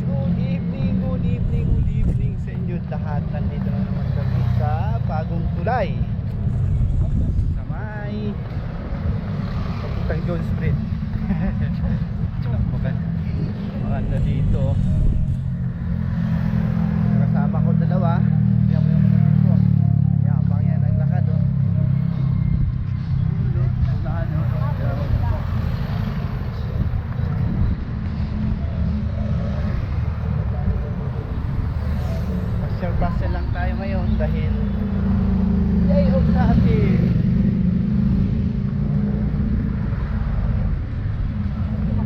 good evening sa inyo lahat. Nandito na naman kami sa bagong tulay sa may papuntang Jones Bridge. Maganda dito. Kasama ko dalawa. Hindi ako yung kapatid ko. Yabang yan ang lakad, oh. Unahan, oh. Pasel lang tayo ngayon dahil day off natin.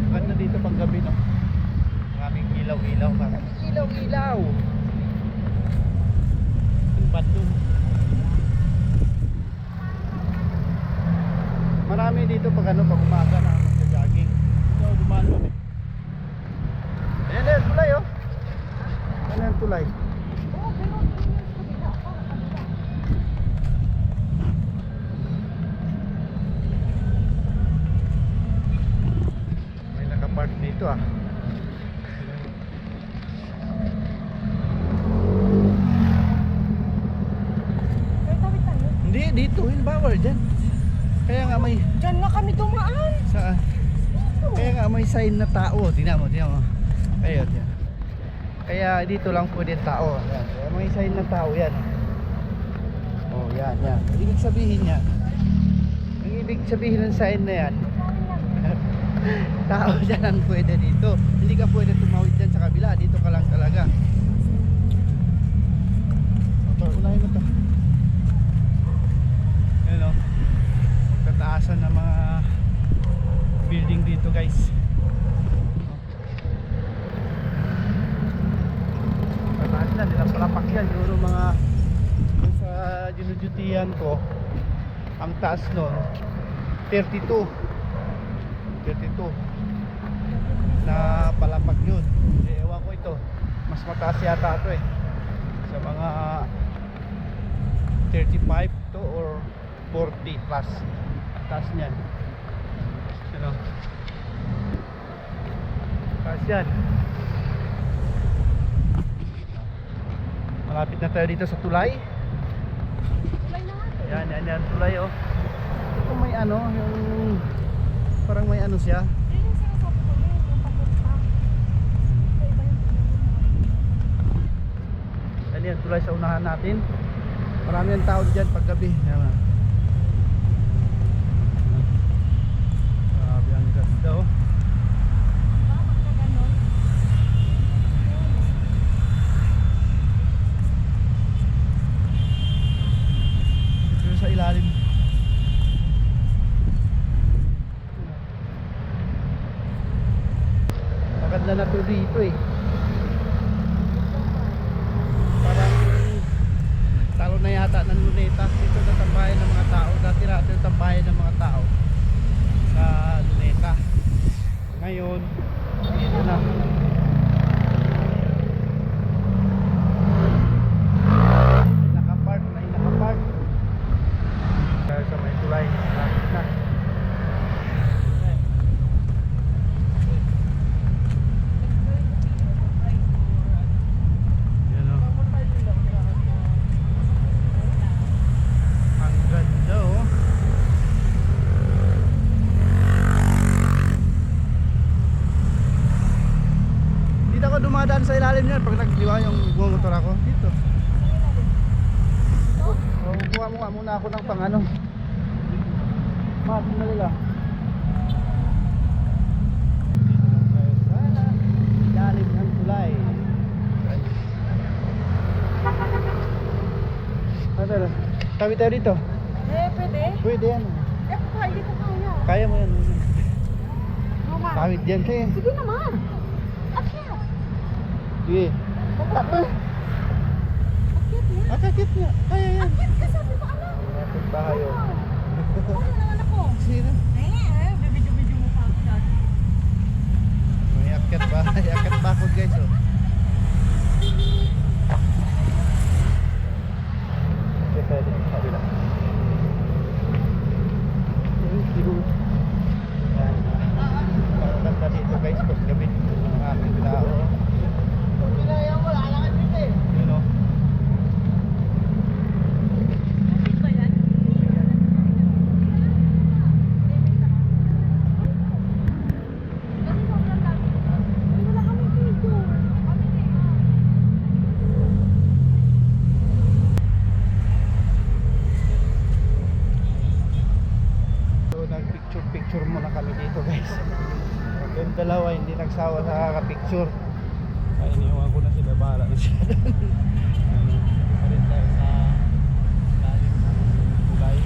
Maganda dito pag gabi, no? Maraming ilaw-ilaw. Maraming ilaw-ilaw. Yung bando. Marami dito pag ano, pag umaga na magja-jogging. Ito, dumaan kami. Ayan na yung tulay, oh. Ayan na yung tulay. Park dito, ah. Hindi, dito yun, bawal dyan. Kaya nga may dyan nga kami dumaan. saan? Kaya nga may sign na tao. Tingnan mo. Ayun, yan. Kaya dito lang pwede tao. Yan. Kaya may sign na tao yan. Oh, yan. Ibig sabihin yan. Ang ibig sabihin ng sign na yan, tao dyan ang pwede dito. Hindi ka pwede tumawid dyan sa kabila. Dito ka lang talaga. Motor, unahin mo to. Ayan, o. Kataasan ng mga building dito, guys. Kataas na, nilang palapak yan. Siguro mga sa dinudutihan ko, ang taas nun 32 na palapak yun. Ewan ko ito, mas mataas yata ito, sa mga 35 to or 40 plus taas niyan. Ano? Taas yan. Malapit na tayo dito sa tulay. Tulay na nga. Yan, tulay, oh. Ito may ano, yung parang may ano siya. Yun yung sinasabi ko yun, yung papunta. Iba yung tulay. Yan, tulay sa unahan natin. Marami ang tao dyan pag gabi. Yan. Grabe ang ganda, oh. Bakit ka ganon? Dito sa ilalim. Maganda na to dito, eh. Parang talo na yata ng Luneta. Dito na tambayan ng mga tao. Dati yung tambayan ng mga tao sa Luneta. Ngayon dito na. Nakapark kaya sa may tulay. Lapit na. Yan, oh. Ang ganda, oh. Dito ako dumadaan sa ilalim niyan pag nagliwa yung motor ako. Dito. Kuha muna ako ng pang ano. Dali lang. Dito lang tayo sana. Ilalim ng tulay. Ano? Tabi tayo dito. Pwede? Pwede yan. Hindi ko kaya. Kaya mo yan. Mama. Tawid yan kayo. Sige naman. Akyat. Sige. Akyat niya. Akakit niya. Kaya yan. Akyat ka, sabi ko ano. Napit tayo. Ano naman ako? Sino? Bibidyo-bidyo mo pa ako dati. May akyat ba? May akyat ba ako, guys, oh. Okay, pwede. Sabi lang. Thank you. Yan. Maganda dito, guys, pag gabi. Ang aming tao. kakapicture. Ay, iniwan ko na sila, bahala na siya. Palit tayo sa lalim ng tulay.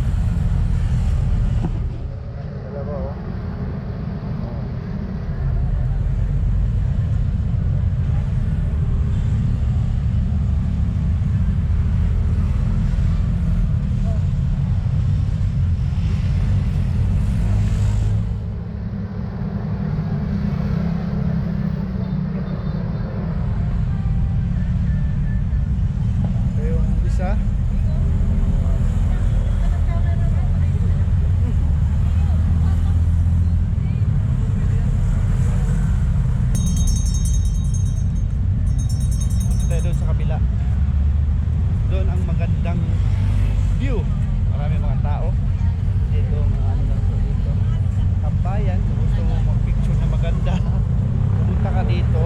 Dalawa oh. Isa. Tayo doon sa kabila. Doon ang magandang view. Marami mga tao. Dito mga ano lang po dito. Kabayan, kung gusto mo mag-picture na maganda, pumunta ka dito.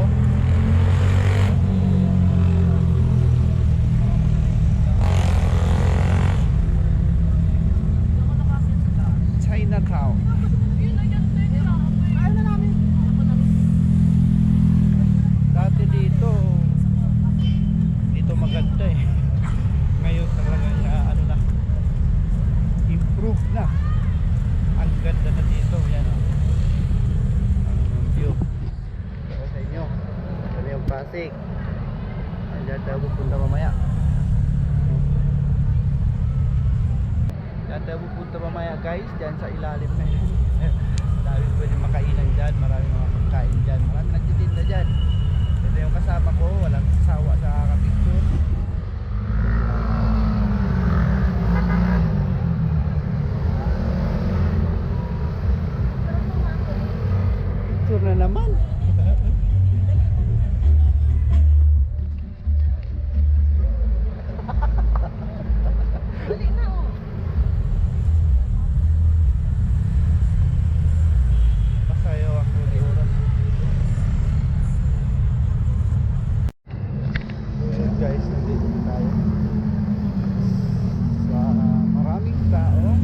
Chinatown. Dati dito maganda eh. Ngayon talaga ano na, improve na. Ang ganda na dito. Yan o. Ang view. Para sa inyo. Kami yung Pasig. Diyan tayo pupunta mamaya. Diyan tayo pupunta mamaya guys. Diyan sa ilalim na yun. Dami pwede makainan dyan. Marami mga pagkain dyan. Marami nagtitinda dyan. Ito yung kasama ko. Walang sasawa sa kakapicture. Picture na naman. Dali na oh. Pasayaw ako di oras. So yun guys, nandito tayo sa maraming tao.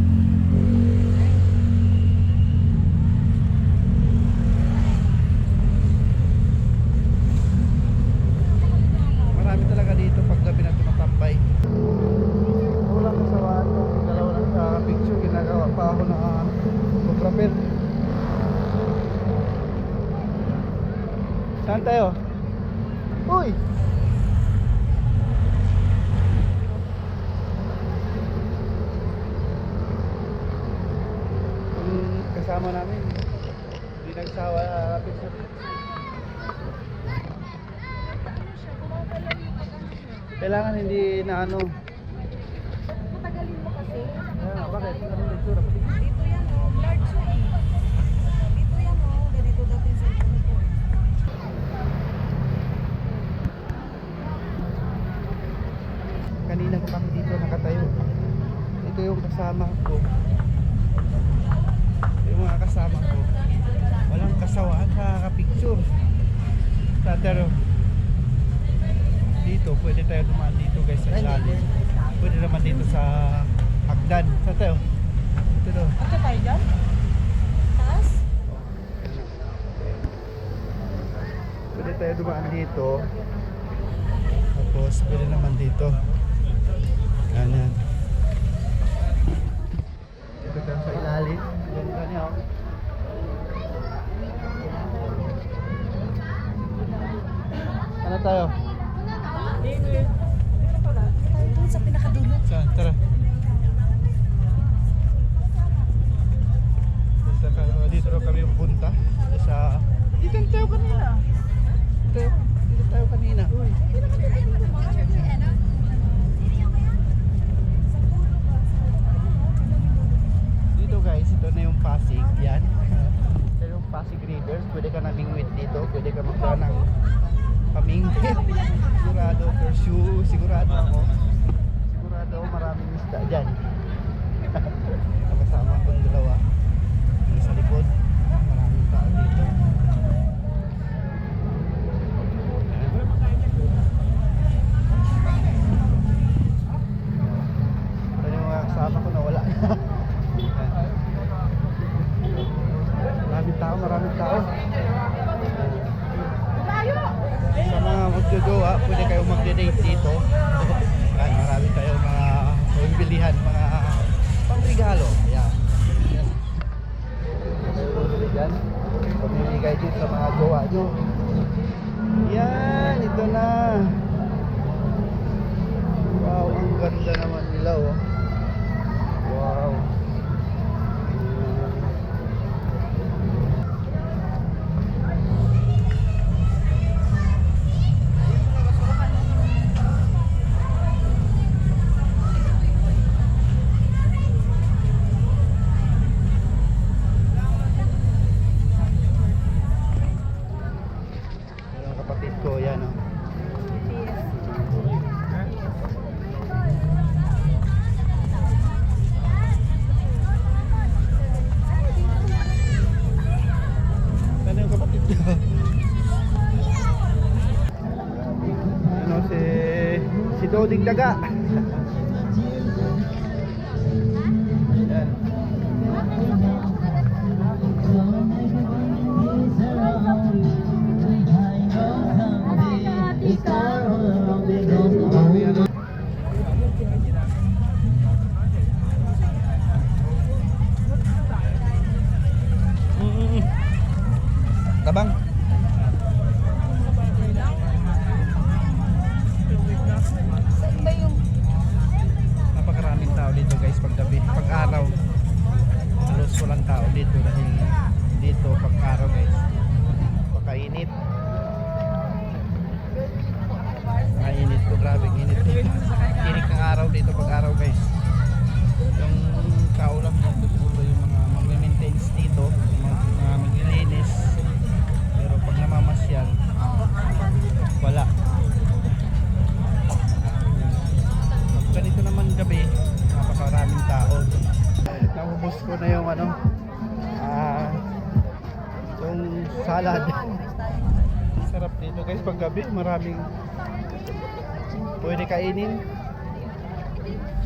Marami talaga dito pag gabi na tumatambay. Walang kasawaan ko. Dalawa lang sa picture. Ginagawa pa ako na photographer. Saan tayo? Uy! Yung kasama namin hindi nagsawa picture. Kailangan hindi na ano. Patagalin mo kasi. Bakit? Ano yung itsura? Dito yan oh, blurred siya eh. Dito yan oh, ganito dating sa ito nito. Kanina pa kami dito nakatayo. Ito yung kasama ko. Yung mga kasama ko. Walang kasawaan sa kakapicture. Pero dito, pwede tayo dumaan dito guys sa ilalim. Pwede naman dito sa hagdan. Saan tayo? Ito daw. Ate tayo dyan? Taas? Pwede tayo dumaan dito. Tapos pwede naman dito. Ganyan. Ito tayo sa ilalim. Ganda niya oh. Ano tayo? Tayo dun sa pinakadulo. Saan? Tara. Punta ka. Dito raw kami pupunta. Sa... Dito tayo kanina. Dito tayo kanina. Dito guys, ito na yung Pasig. Yan. Ito yung Pasig Rivers. Pwede ka namingwit dito. Pwede ka magdala ng pamingwit. Sigurado pursue. Sigurado ako maraming isda dyan. Nakasama akong dalawa. Yung sa likod. Maraming tao dito. Ito yung mga kasama ko na wala. Maraming tao. jowa, pwede kayong mag-donate dito. Yan, marami kayong mga pambilihan, mga pangregalo. Yan. Yan. Yan. Pamimigay din sa mga jowa nyo. Yan, ito na. Wow, ang ganda naman nila oh. Wow. Yan ang kapatid ko, yan oh. Ano yung kapatid ko? Ano si Doding Daga. Yan. Tabang. Saan ba yung Napakaraming tao dito guys paggabi, pag-araw. Halos walang tao dito dahil dito pag-araw guys. Pakainit. Mainit po, grabe init. Init ng araw dito pag-araw guys. Yung tao lang dito siguro yung mga mag-maintenance dito, mga maglilinis. Pero pag namamasyal, wala. Pag ganito naman gabi, napakaraming tao. Naubos ko na yung ano, yung salad. Sarap dito guys pag gabi, maraming pwede kainin.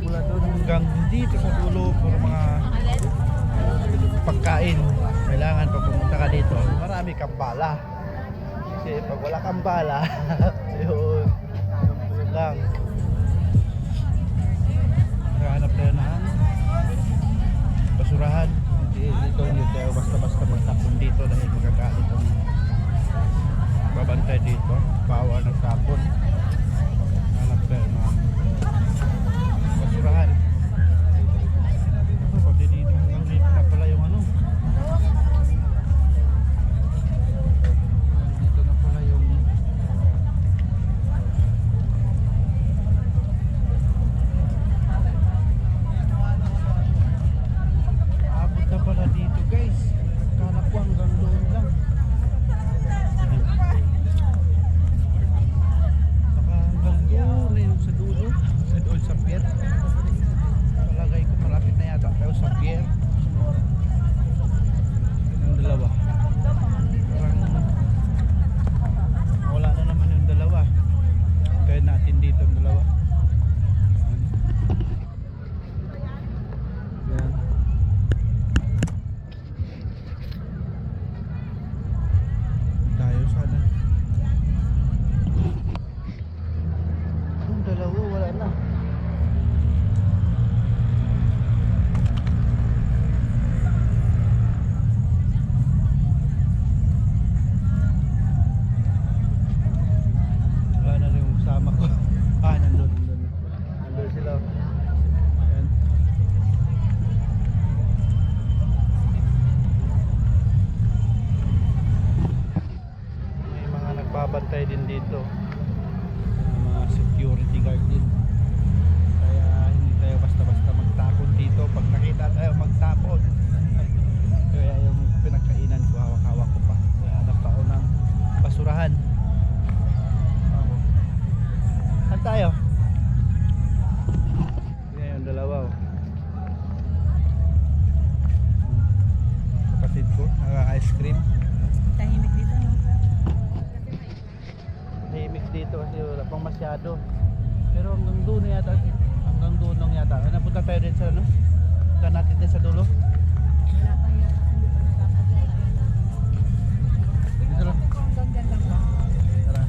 Mula doon hanggang dito sa dulo, puro mga pagkain. Kailangan pag pumunta ka dito, marami kang bala. Kasi pag wala kang bala, yun lang. Nakahanap tayo ng basurahan. Hindi tayo basta-basta magtapon dito dahil magagalit ang babantay dito. Bawal nagtapon. Hanap tayo ng basurahan. Pati dito, hanggang dito na pala yung ano. Dito na pala yung abot na pala dito guys. Kala ko hanggang doon lang. Baka hanggang doon na yung sa dulo. Sa doon sa pier. Palagay ko malapit na yata tayo sa pier. Yung dalawa. Parang wala na naman yung dalawa. Kaya natin dito yung dalawa. Yan. Tayo sana. Yung dalawa wala na. Wala na rin yung kasama ko. Nandun. Nandun sila. Ayan. May mga nagbabantay din dito. Mga security guard din. Kaya hindi tayo basta-basta magtakot dito. Pag nakita tayo magtapon. Kaya yung pinagkainan ko, hawak-hawak ko pa. Kaya hanap ako ng basurahan. Saan tayo? Yan yung dalawa oh. Kapatid ko, naka-ice cream. tahimik dito, no? Tahimik dito kasi wala pang masyado. Pero hanggang doon na yata. Hanggang doon lang yata. Napunta tayo din sa ano? Punta natin din sa dulo. Wala pa yan. Hindi pa Dito lang. hanggang dyan lang ba? Tara.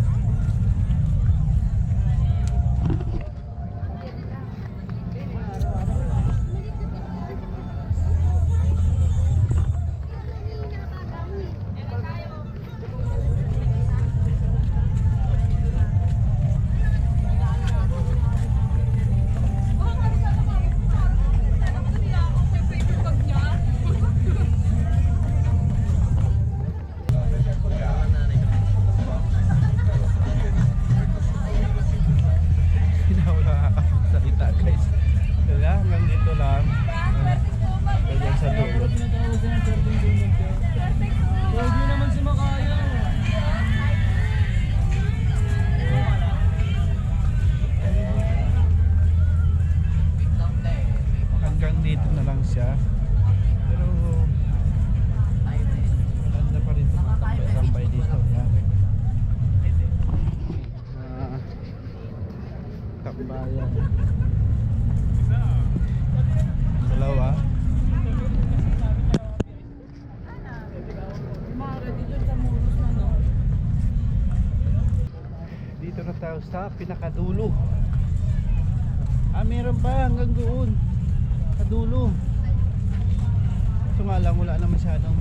Bayan. Dalawa. Mara dito sa Muros na no. Dito na tayo sa pinakadulo. Meron pa hanggang doon. Sa dulo. Ito nga lang, wala na masyadong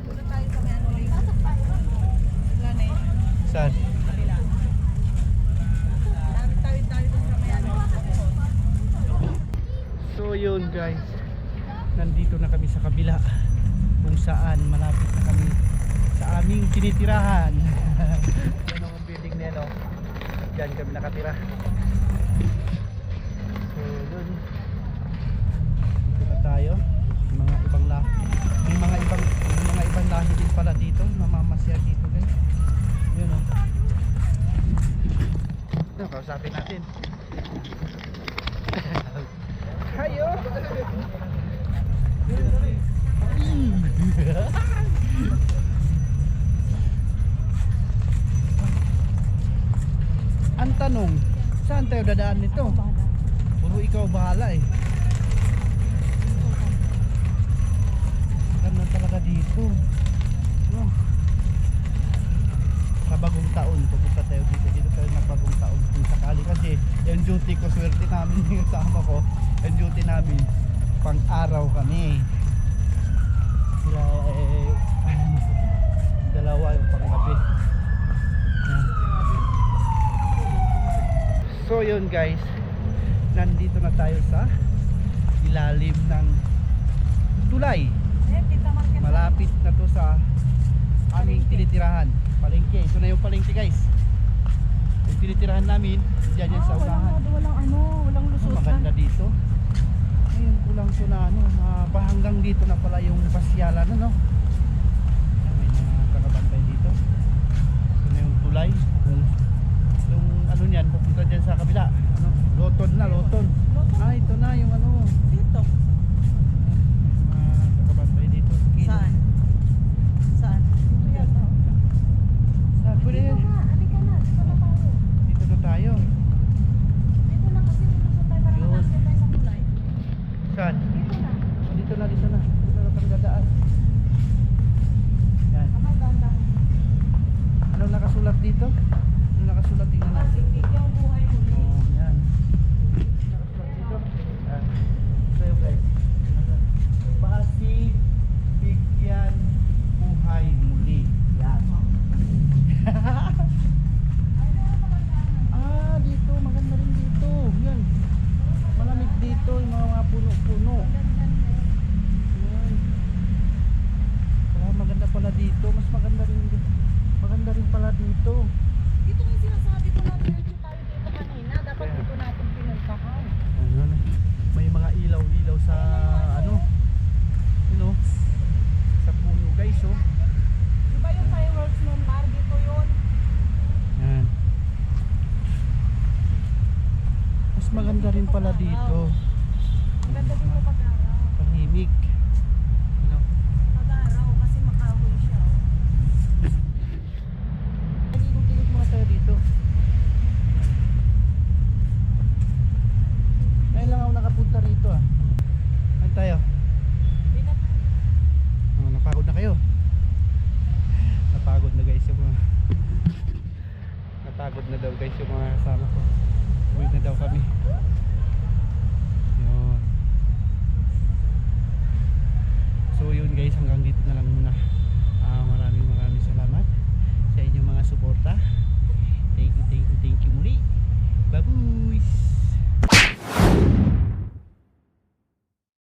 Punta tayo sa may ano rin. Wala na eh. Saan? Kabila. Dami tayo dun sa may ano. So yun guys, nandito na kami sa kabila kung saan malapit na kami sa aming tinitirahan. Yan ang building nilo. Diyan kami nakatira. So yun, dito na tayo. Mga ibang lahi. May mga ibang lahi din pala dito. Mamamasya dito guys. Yun o. Kausapin natin. Hayo. Ang tanong, saan tayo dadaan nito? Puro ikaw bahala eh. Ganda talaga dito. No. Sa bagong taon, pupunta tayo dito. Dito tayo na bagong taon. Kung sakali kasi, yung duty ko, swerte namin yung kasama ko. Yung duty namin, pang araw kami. Sila dalawa yung pang gabi. Yan. So yun guys, nandito na tayo sa ilalim ng tulay. Eh, kita market. Malapit na to sa aming tinitirahan, palengke. Ito na yung palengke guys. Yung tinitirahan namin, dyan yan sa unahan. Walang lusutan. Maganda dito. Ayun, kulang to na ano, hanggang dito na pala yung pasyalan, ano. May mga kakabantay dito. Ito na yung tulay. Yung ano niyan, pupunta dyan sa kabila. Ano, Loton na, Loton. Ito na yung ano. Dito. Kakabantay dito. Saan? Saan? Dito yan. Oh. Saan? Pwede. Dito nga, halika na. Dito na tayo. Dito na tayo. Dito na kasi lulusot tayo para Yun. makasya tayo sa kulay. Saan? Dito na. Dito na, dito na. Dito na tayo dadaan. Yan. Kamay ganda. Ano nakasulat dito? Ano nakasulat? Tingnan natin. Pasigig yung buhay mo. Oh, yan. Nakasulat dito. Yan. Sa'yo guys. Pasig, bigyan, buhay muli. Yan. Dito. Maganda rin dito. Yan. Malamig dito. Yung mga puno-puno. Yan. Maganda pala dito. Mas maganda rin dito. Maganda rin pala dito. Dito nga sinasabi ko natin dito tayo dito kanina. Dapat Kaya. dito natin pinuntahan. Ano, may mga ilaw-ilaw sa ano, you know, sa puno guys, oh. Di ba yung fireworks noon, Mar? Dito yun. Yan. Mas maganda rin pala dito. Ang ganda din mo pag-araw. Tahimik. You know. Pag-araw kasi makahoy siya. Nagiging-tigit muna tayo dito. Ngayon lang ako nakapunta rito ah. Ano tayo? Napagod na kayo. Napagod na guys yung mga napagod na daw guys yung mga kasama ko. Uwi na daw kami. Yun. So yun guys, hanggang dito na lang muna. Maraming salamat sa inyong mga suporta.